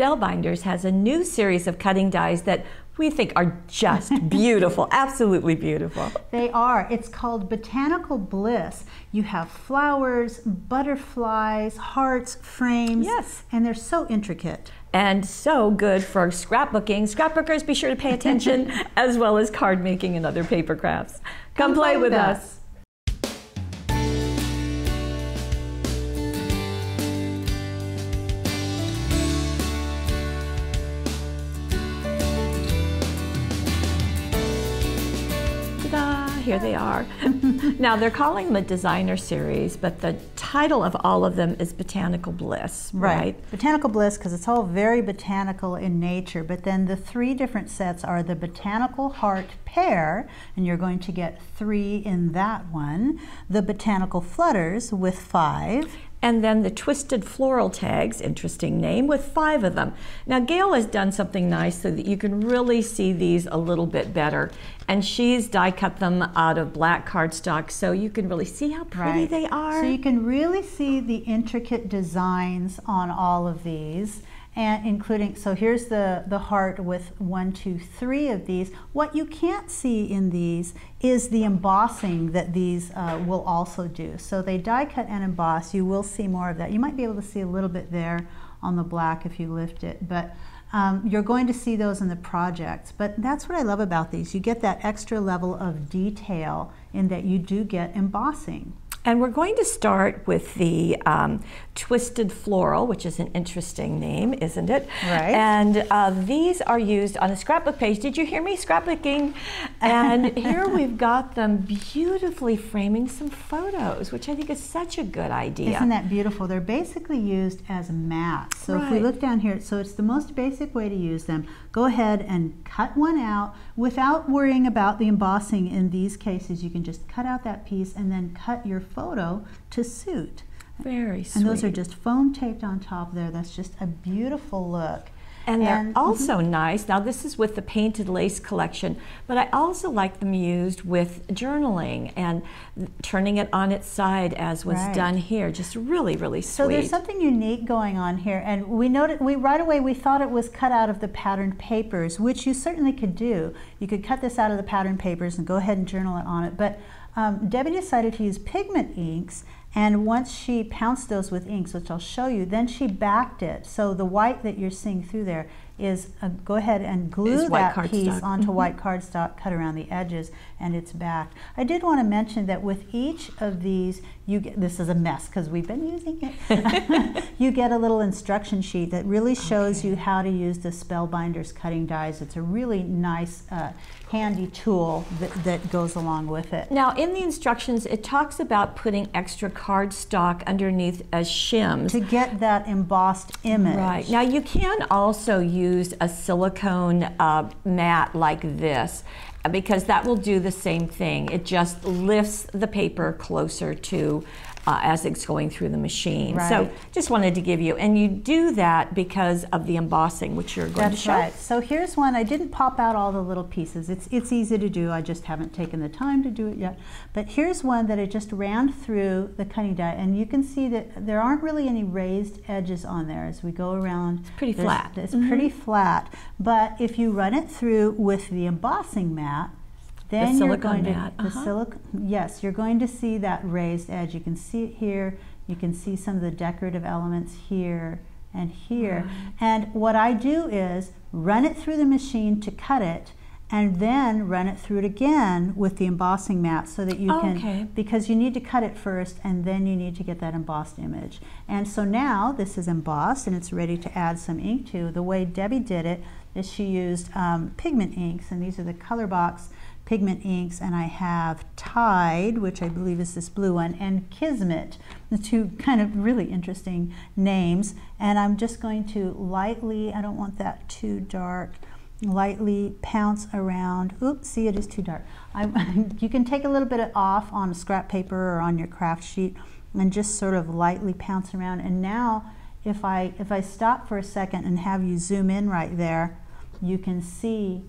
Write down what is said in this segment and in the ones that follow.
Spellbinders has a new series of cutting dies that we think are just beautiful, absolutely beautiful. They are. It's called Botanical Bliss. You have flowers, butterflies, hearts, frames. Yes. And they're so intricate. And so good for scrapbooking. Scrapbookers, be sure to pay attention, as well as card making and other paper crafts. Come play with us. Here they are. Now they're calling them a designer series, but the title of all of them is Botanical Bliss, right? Botanical Bliss, because it's all very botanical in nature, but then the three different sets are the Botanical Heart Pair, and you're going to get 3 in that one. The Botanical Flutters with 5. And then the Twisted Floral tags, interesting name, with 5 of them. Now Gail has done something nice so that you can really see these a little bit better. And she's die cut them out of black cardstock so you can really see how pretty they are. So you can really see the intricate designs on all of these. And including, so here's the heart with 1, 2, 3 of these. What you can't see in these is the embossing that these will also do. So they die cut and emboss. You will see more of that. You might be able to see a little bit there on the black if you lift it, but you're going to see those in the projects. But that's what I love about these. You get that extra level of detail in that you do get embossing. And we're going to start with the Twisted Floral, which is an interesting name, isn't it? Right. And these are used on a scrapbook page. Did you hear me scrapbooking? And here we've got them beautifully framing some photos, which I think is such a good idea. Isn't that beautiful? They're basically used as mats. So if we look down here, so it's the most basic way to use them. Go ahead and cut one out without worrying about the embossing. In these cases, you can just cut out that piece and then cut your photo to suit. Very sweet. And those are just foam taped on top there. That's just a beautiful look. And they're also nice. Now this is with the Painted Lace collection, but I also like them used with journaling and turning it on its side as was done here. Just really, really sweet. So there's something unique going on here, and we noted, right away we thought it was cut out of the patterned papers, which you certainly could do. You could cut this out of the patterned papers and go ahead and journal it on it, but Debbie decided to use pigment inks, and once she pounced those with inks, which I'll show you, then she backed it. So the white that you're seeing through there is, go ahead and glue that piece onto white cardstock, cut around the edges, and it's backed. I did want to mention that with each of these, you get, this is a mess because we've been using it, you get a little instruction sheet that really shows you how to use the Spellbinders cutting dies. It's a really nice, handy tool that goes along with it. Now in the instructions, it talks about putting extra cardstock underneath as shims. To get that embossed image. Right. Now you can also use a silicone mat like this, because that will do the same thing. It just lifts the paper closer to as it's going through the machine. So just wanted to give you, and you do that because of the embossing, which you're going to show. That's right. So here's one. I didn't pop out all the little pieces. It's easy to do. I just haven't taken the time to do it yet. But here's one that I just ran through the cutting die, and you can see that there aren't really any raised edges on there as we go around. It's pretty flat. It's pretty flat. But if you run it through with the embossing mat, then you're going to, yes, you're going to see that raised edge. You can see it here. You can see some of the decorative elements here and here. And what I do is run it through the machine to cut it, and then run it through it again with the embossing mat so that you can, because you need to cut it first and then you need to get that embossed image. And so now this is embossed and it's ready to add some ink to. The way Debbie did it is she used pigment inks, and these are the color box pigment inks, and I have Tide, which I believe is this blue one, and Kismet, the two kind of really interesting names. And I'm just going to lightly, I don't want that too dark, lightly pounce around. Oops, see, it is too dark. You can take a little bit off on a scrap paper or on your craft sheet and just sort of lightly pounce around. And now if I stop for a second and have you zoom in right there, you can see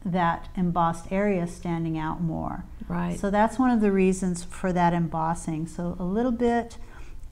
that embossed area standing out more. Right. So that's one of the reasons for that embossing. So a little bit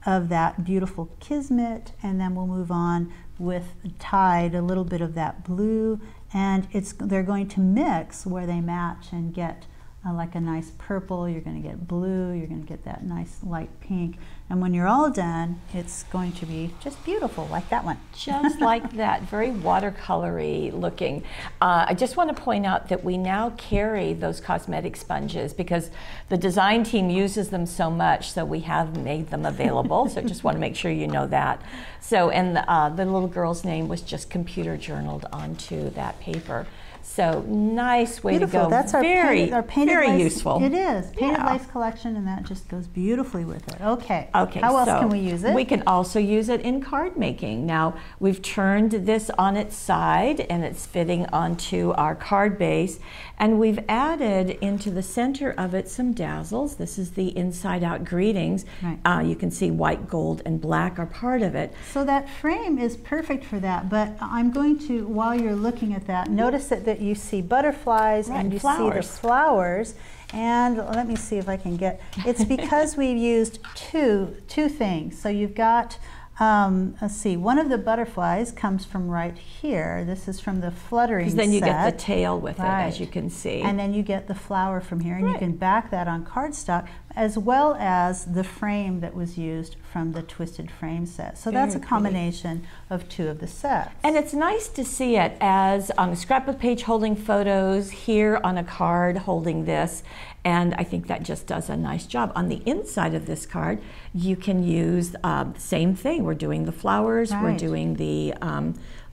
of that beautiful Kismet, and then we'll move on with Tide, a little bit of that blue, and they're going to mix where they match and get like a nice purple. You're going to get blue, you're going to get that nice light pink, and when you're all done, it's going to be just beautiful, like that one. Just like that, very watercolory looking. I just want to point out that we now carry those cosmetic sponges because the design team uses them so much, so we have made them available. So just want to make sure you know that. So, and the little girl's name was just computer journaled onto that paper. So nice way beautiful. To go. That's our painted very lace. Useful. It is painted lace collection, and that just goes beautifully with it. Okay. Okay. How else can we use it? We can also use it in card making. Now we've turned this on its side, and it's fitting onto our card base, and we've added into the center of it some dazzles. This is the inside out greetings. Right. You can see white, gold, and black are part of it. So that frame is perfect for that. But I'm going to, while you're looking at that, notice that you see butterflies and you see the flowers. And let me see if I can get, it's because we've used two things. So you've got, let's see, one of the butterflies comes from right here. This is from the fluttering set. Because then you get the tail with it, as you can see. And then you get the flower from here, and you can back that on cardstock, as well as the frame that was used from the twisted frame set. So that's a combination of two of the sets. And it's nice to see it as on a scrapbook page holding photos, here on a card holding this, and I think that just does a nice job. On the inside of this card, you can use the same thing. We're doing the flowers, we're doing the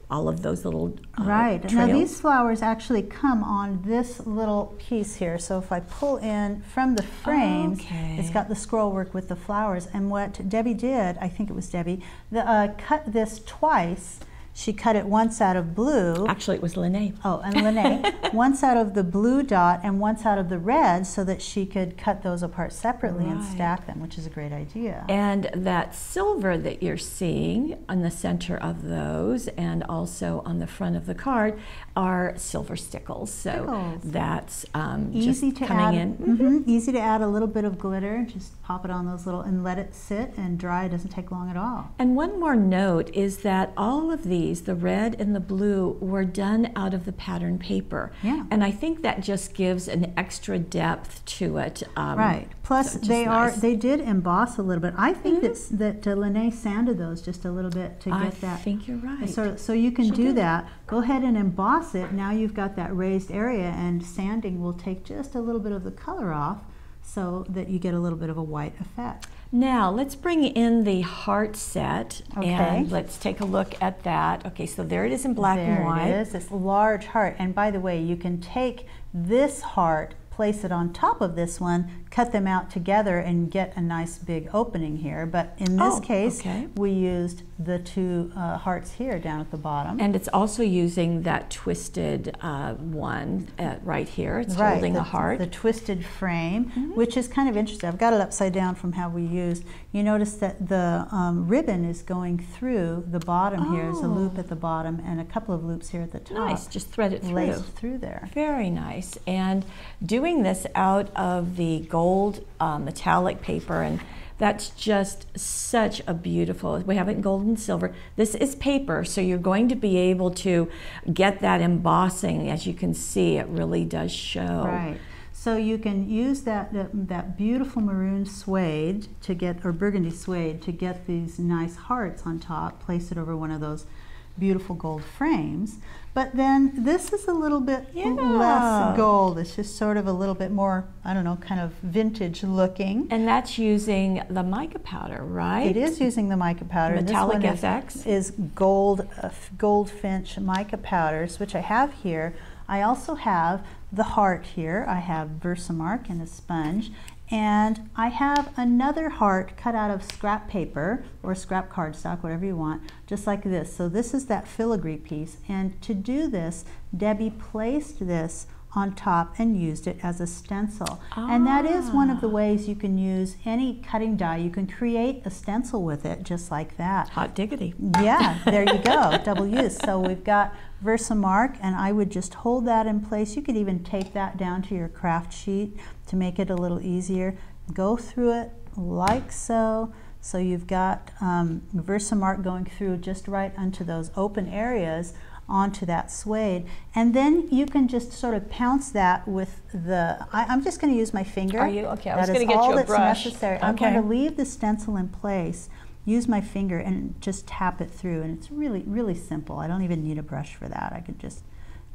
all of those little trails. Now these flowers actually come on this little piece here. So if I pull in from the frames, it's got the scroll work with the flowers. And what Debbie did, I think it was Debbie, cut this twice. She cut it once out of blue. Actually, it was Lene. Oh, and Lene. Once out of the blue dot and once out of the red, so that she could cut those apart separately and stack them, which is a great idea. And that silver that you're seeing on the center of those and also on the front of the card are silver stickles. So that's easy just to coming add, in. Easy to add a little bit of glitter. Just pop it on those little and let it sit and dry. It doesn't take long at all. And one more note is that all of these, the red and the blue, were done out of the pattern paper. Yeah. And I think that just gives an extra depth to it. Right. Plus, so they did emboss a little bit. I think that Lene sanded those just a little bit to get that. I think you're right. So you can do that. Go ahead and emboss it. Now you've got that raised area, and sanding will take just a little bit of the color off, so that you get a little bit of a white effect. Now let's bring in the heart set, and let's take a look at that. Okay, so there it is in black and white. There it is, this large heart. And by the way, you can take this heart, place it on top of this one, cut them out together, and get a nice big opening here. But in this case, we used the two hearts here down at the bottom. And it's also using that twisted one right here. It's holding a heart. The twisted frame, which is kind of interesting. I've got it upside down from how we used. You notice that the ribbon is going through the bottom here. There's a loop at the bottom and a couple of loops here at the top. Nice, just thread it through. Laced through there. Very nice. And doing this out of the gold metallic paper, and that's just such a beautiful, we have it in gold and silver. This is paper, so you're going to be able to get that embossing. As you can see, it really does show. Right. So you can use that beautiful maroon suede to get, or burgundy suede, to get these nice hearts on top, place it over one of those beautiful gold frames. But then this is a little bit less gold. It's just sort of a little bit more, I don't know, kind of vintage looking. And that's using the mica powder, right? It is using the mica powder. Metallic this one FX is Goldfinch mica powders, which I have here. I also have the heart here. I have Versamark and a sponge. And I have another heart cut out of scrap paper or scrap cardstock, whatever you want, just like this. So this is that filigree piece. And to do this, Debbie placed this on top and used it as a stencil. And that is one of the ways you can use any cutting die. You can create a stencil with it just like that. Hot diggity. Yeah, there you go, double use. So we've got Versamark, and I would just hold that in place. You could even tape that down to your craft sheet to make it a little easier. Go through it like so, So you've got Versamark going through just right onto those open areas onto that suede, and then you can just sort of pounce that with the, I'm just going to use my finger. Are you? Okay, I was going to get you a brush. Necessary. Okay. I'm going to leave the stencil in place, use my finger and just tap it through, and it's really, really simple. I don't even need a brush for that. I could just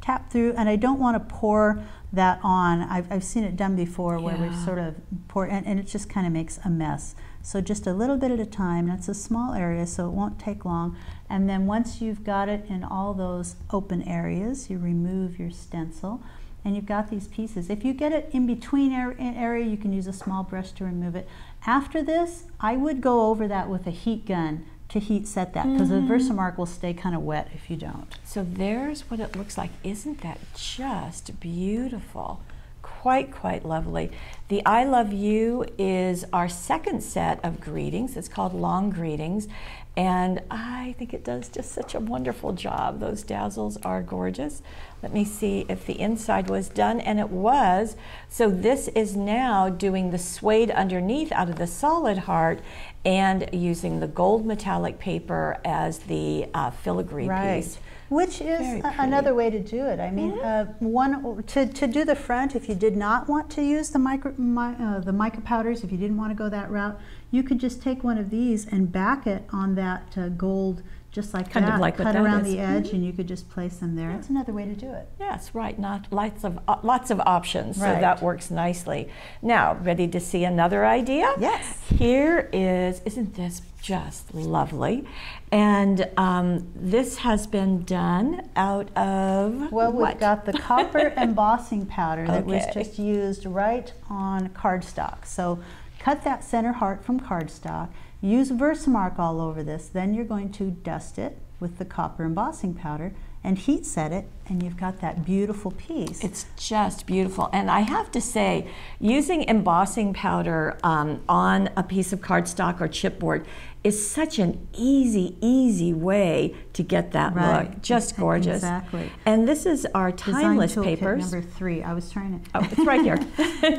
tap through, and I don't want to pour that on. I've seen it done before where we've sort of poured, and it just kind of makes a mess. So just a little bit at a time. That's a small area, so it won't take long. And then once you've got it in all those open areas, you remove your stencil, and you've got these pieces. If you get it in between area, you can use a small brush to remove it. After this, I would go over that with a heat gun to heat set that, because the Versamark will stay kind of wet if you don't. So there's what it looks like. Isn't that just beautiful? Quite lovely. The I Love You is our second set of greetings. It's called Long Greetings, and I think it does just such a wonderful job. Those dazzles are gorgeous. Let me see if the inside was done, and it was. So this is now doing the suede underneath out of the solid heart and using the gold metallic paper as the filigree piece. Which is another way to do it. I mean, to do the front, if you did not want to use the mica powders, if you didn't want to go that route, you could just take one of these and back it on that gold, just like kind that, of like cut around the edge, and you could just place them there. It's another way to do it. Yes, right. Not lots of options, so that works nicely. Now, ready to see another idea? Yes. Here is, isn't this just lovely? And this has been done out of we've got the copper embossing powder that was just used right on cardstock. So cut that center heart from cardstock. Use Versamark all over this, then you're going to dust it with the copper embossing powder and heat set it, and you've got that beautiful piece. It's just beautiful. And I have to say, using embossing powder on a piece of cardstock or chipboard is such an easy way to get that look. Just gorgeous. Exactly. And this is our timeless papers. Number 3. I was trying to. Oh, it's right here.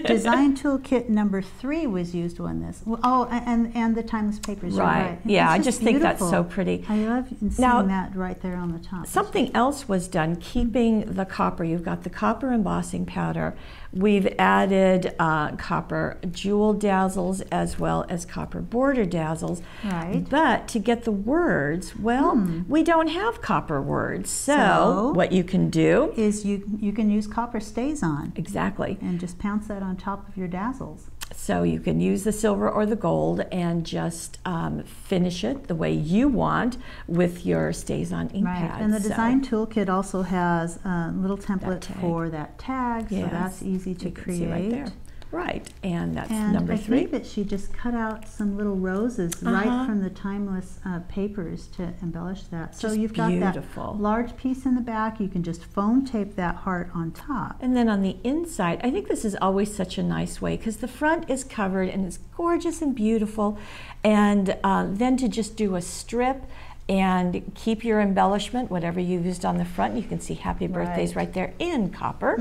Design Toolkit number 3 was used on this. Oh, and the timeless papers. Right. Yeah, I just think that's so pretty. I love seeing that right there on the top. Something else was done, keeping the copper. You've got the copper embossing powder. We've added copper jewel dazzles as well as copper border dazzles. Right. But to get the words, well, we don't have copper words. So what you can do is you can use copper StazOn. Exactly. And just pounce that on top of your dazzles. So you can use the silver or the gold and just finish it the way you want with your StazOn ink pad. And the Design Toolkit also has a little template for that tag, so that's easy to create. See right there. Right, and that's number 3. I think that she just cut out some little roses right from the timeless papers to embellish that. So you've got that large piece in the back. You can just foam tape that heart on top. And then on the inside, I think this is always such a nice way because the front is covered and it's gorgeous and beautiful. And then to just do a strip and keep your embellishment, whatever you used on the front. You can see happy birthdays right there in copper.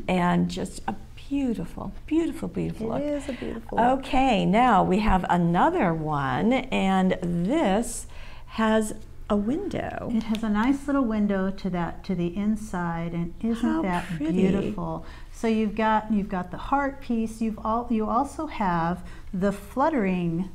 And just a beautiful look. It is a beautiful look. Okay, now we have another one, and this has a window. It has a nice little window to the inside, and isn't that beautiful? So you've got the heart piece. You also have the fluttering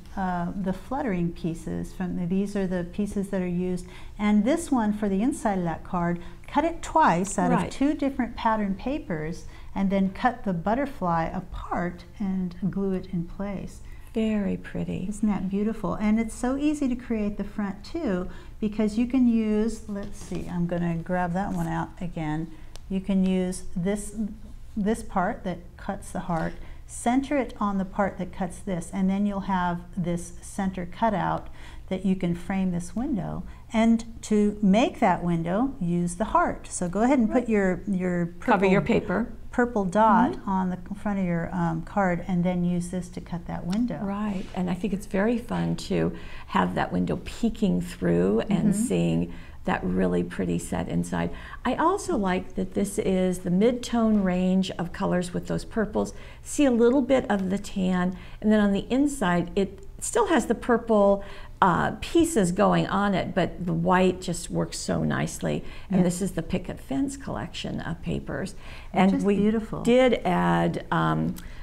pieces from these are the pieces that are used, and this one for the inside of that card, cut it twice out of 2 different pattern papers, and then cut the butterfly apart and glue it in place. Very pretty. Isn't that beautiful? And it's so easy to create the front too, because you can use, let's see, I'm going to grab that one out again. You can use this part that cuts the heart, center it on the part that cuts this, and then you'll have this center cutout that you can frame this window. And to make that window, use the heart. So go ahead and put your cover your paper. Purple dot on the front of your card, and then use this to cut that window. Right, and I think it's very fun to have that window peeking through and seeing that really pretty set inside. I also like that this is the mid-tone range of colors with those purples. See a little bit of the tan, and then on the inside it still has the purple pieces going on it, but the white just works so nicely. And this is the Picket Fence collection of papers. And we did add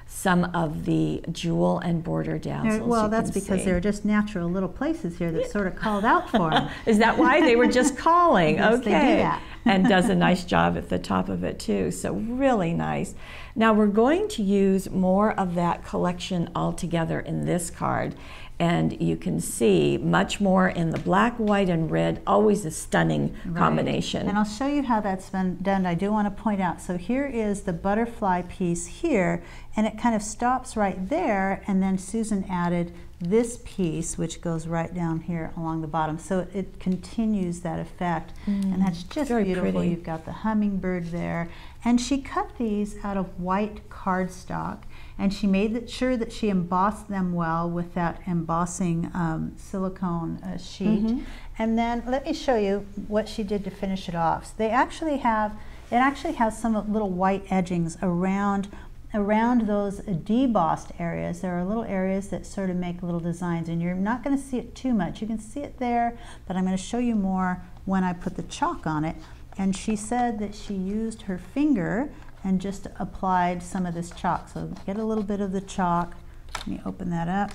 some of the jewel and border dazzles. Well, that's because they're just natural little places here that sort of called out for them. Is that why? They were just calling. Yes, okay. They do that. And does a nice job at the top of it too. So really nice. Now we're going to use more of that collection all together in this card. And you can see much more in the black, white, and red, always a stunning combination. And I'll show you how that's been done. I do want to point out, so here is the butterfly piece here, and it kind of stops right there, and then Susan added this piece, which goes right down here along the bottom. So it continues that effect, and that's just very beautiful. pretty. You've got the hummingbird there, and she cut these out of white cardstock. And she made sure that she embossed them well with that embossing silicone sheet. And then let me show you what she did to finish it off. So it actually has some little white edgings around those debossed areas. There are little areas that sort of make little designs, and you're not going to see it too much. You can see it there, but I'm going to show you more when I put the chalk on it. And she said that she used her finger and just applied some of this chalk. So get a little bit of the chalk. Let me open that up.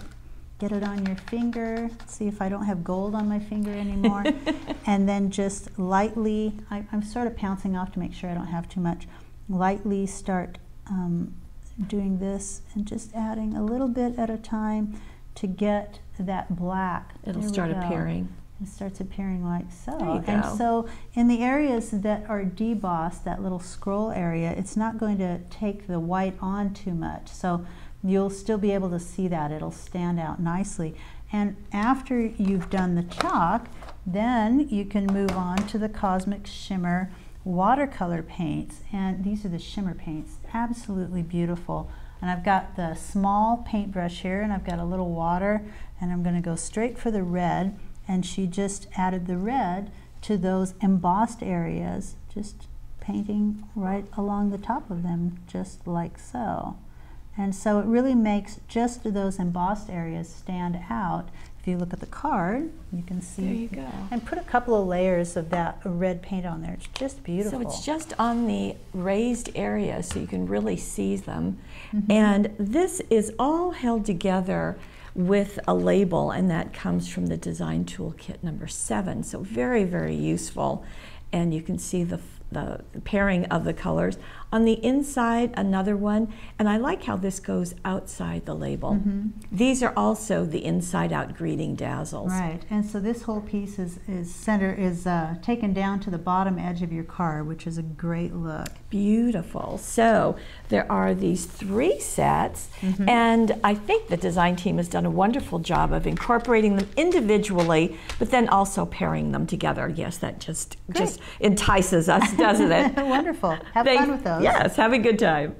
Get it on your finger. See if I don't have gold on my finger anymore. And then just lightly, I'm sort of pouncing off to make sure I don't have too much. Lightly start doing this and just adding a little bit at a time to get that black. It'll start appearing. It starts appearing like so. There you go. And so in the areas that are debossed, that little scroll area, it's not going to take the white on too much. So you'll still be able to see that. It'll stand out nicely. And after you've done the chalk, then you can move on to the Cosmic Shimmer watercolor paints. And these are the shimmer paints. Absolutely beautiful. And I've got the small paintbrush here, and I've got a little water, and I'm going to go straight for the red. And she just added the red to those embossed areas, just painting right along the top of them, just like so. And so it really makes just those embossed areas stand out. If you look at the card, you can see. There you go. And put a couple of layers of that red paint on there. It's just beautiful. So it's just on the raised area, so you can really see them. And this is all held together with a label, and that comes from the Design Toolkit number 7. So very, very useful. And you can see the pairing of the colors. On the inside, another one, and I like how this goes outside the label. These are also the inside-out greeting dazzles. Right, and so this whole piece is taken down to the bottom edge of your card, which is a great look. Beautiful. So there are these 3 sets, and I think the design team has done a wonderful job of incorporating them individually, but then also pairing them together. Yes, that just entices us, doesn't it? Wonderful. Have fun with those. Yes, have a good time.